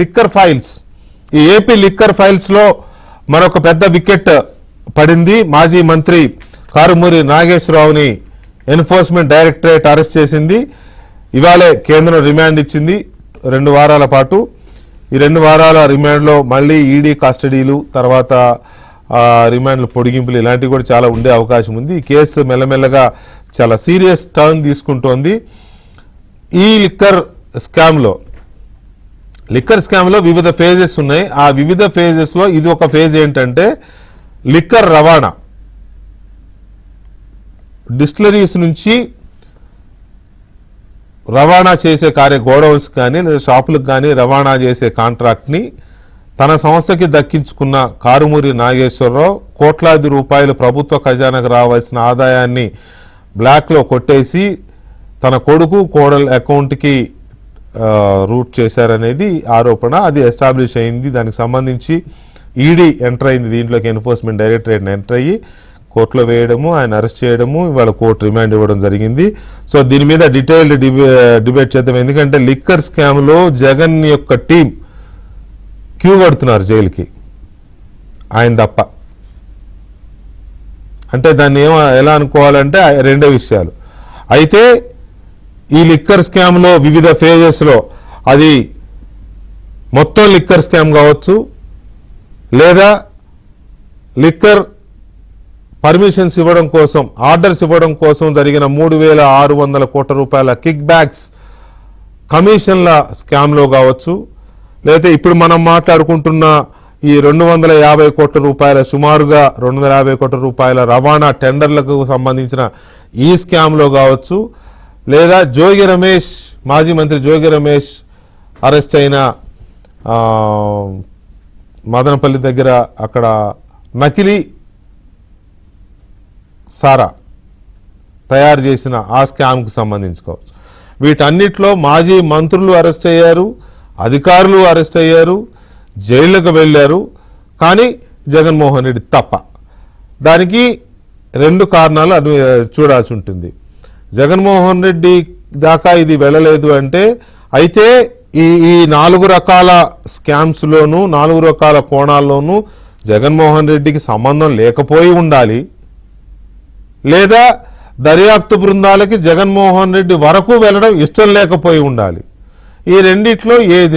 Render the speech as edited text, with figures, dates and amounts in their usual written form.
Liquor files, ఈ AP liquor files లో మరొక పెద్ద వికెట్ పడింది. మాజీ మంత్రి కారుమూరి నాగేశ్వరరావుని ఎన్ఫోర్స్మెంట్ డైరెక్టరేట్ అరెస్ట్ చేసింది. ఇవాళే కేంద్రం రిమాండ్ ఇచ్చింది 2 వారాల పాటు. ఈ 2 వారాల రిమాండ్లో మళ్ళీ ఈడీ కస్టడీలు, తర్వాత రిమాండ్లు పొడిగింపులు ఇలాంటివి కూడా చాలా ఉండే అవకాశం ఉంది. ఈ కేసు మెల్లమెల్లగా చాలా సీరియస్ టర్న్ తీసుకుంటోంది. ఈ లిక్కర్ స్కామ్లో వివిధ ఫేజెస్ ఉన్నాయి. ఆ వివిధ ఫేజెస్లో ఇది ఒక ఫేజ్ ఏంటంటే లిక్కర్ రవాణా, డిస్టిలరీస్ నుంచి రవాణా చేసే గోడౌన్స్ కానీ లేదా షాపులకు కానీ రవాణా చేసే కాంట్రాక్ట్ని తన సంస్థకి దక్కించుకున్న కారుమూరి నాగేశ్వరరావు కోట్లాది రూపాయలు ప్రభుత్వ ఖజానాకు రావాల్సిన ఆదాయాన్ని బ్లాక్లో కొట్టేసి తన కొడుకు కోడల అకౌంట్కి రూట్ చేశారనేది ఆరోపణ. అది ఎస్టాబ్లిష్ అయింది. దానికి సంబంధించి ఈడీ ఎంటర్ అయింది దీంట్లోకి, ఎన్ఫోర్స్మెంట్ డైరెక్టరేట్ ఎంటర్ అయ్యి కోర్టులో వేయడము, ఆయన అరెస్ట్ చేయడము, ఇవాళ కోర్టు రిమాండ్ ఇవ్వడం జరిగింది. సో దీని మీద డీటెయిల్డ్ డిబేట్ చేద్దాం. ఎందుకంటే లిక్కర్ స్కామ్లో జగన్ యొక్క టీం క్యూ కడుతున్నారు జైలుకి, ఆయన తప్ప. అంటే దాన్ని ఎలా అనుకోవాలంటే 2 విషయాలు. అయితే ఈ లిక్కర్ స్కామ్లో వివిధ ఫేజెస్లో అది మొత్తం లిక్కర్ స్కామ్ కావచ్చు, లేదా లిక్కర్ పర్మిషన్స్ ఇవ్వడం కోసం, ఆర్డర్స్ ఇవ్వడం కోసం జరిగిన 3,600 కోట్ల రూపాయల కిక్ బ్యాక్స్ కమిషన్ల స్కామ్లో కావచ్చు, లేకపోతే ఇప్పుడు మనం మాట్లాడుకుంటున్న ఈ 250 కోట్ల రూపాయల, సుమారుగా 250 కోట్ల రూపాయల రవాణా టెండర్లకు సంబంధించిన ఈ స్కామ్లో కావచ్చు, లేదా మాజీ మంత్రి జోగి రమేష్ అరెస్ట్ అయిన మదనపల్లి దగ్గర అక్కడ నకిలీ సారా తయారు చేసిన ఆ స్కామ్కి సంబంధించుకోవచ్చు. వీటన్నిటిలో మాజీ మంత్రులు అరెస్ట్ అయ్యారు, అధికారులు అరెస్ట్ అయ్యారు, జైళ్లకు వెళ్ళారు. కానీ జగన్మోహన్ రెడ్డి తప్ప. దానికి 2 కారణాలు చూడాల్సి ఉంటుంది. జగన్మోహన్ రెడ్డి దాకా ఇది వెళ్ళలేదు అంటే, అయితే ఈ 4 రకాల స్కామ్స్లోనూ 4 రకాల కోణాల్లోనూ జగన్మోహన్ రెడ్డికి సంబంధం లేకపోయి ఉండాలి, లేదా దర్యాప్తు బృందాలకి జగన్మోహన్ రెడ్డి వరకు వెళ్ళడం ఇష్టం లేకపోయి ఉండాలి. ఈ రెండిట్లో ఏది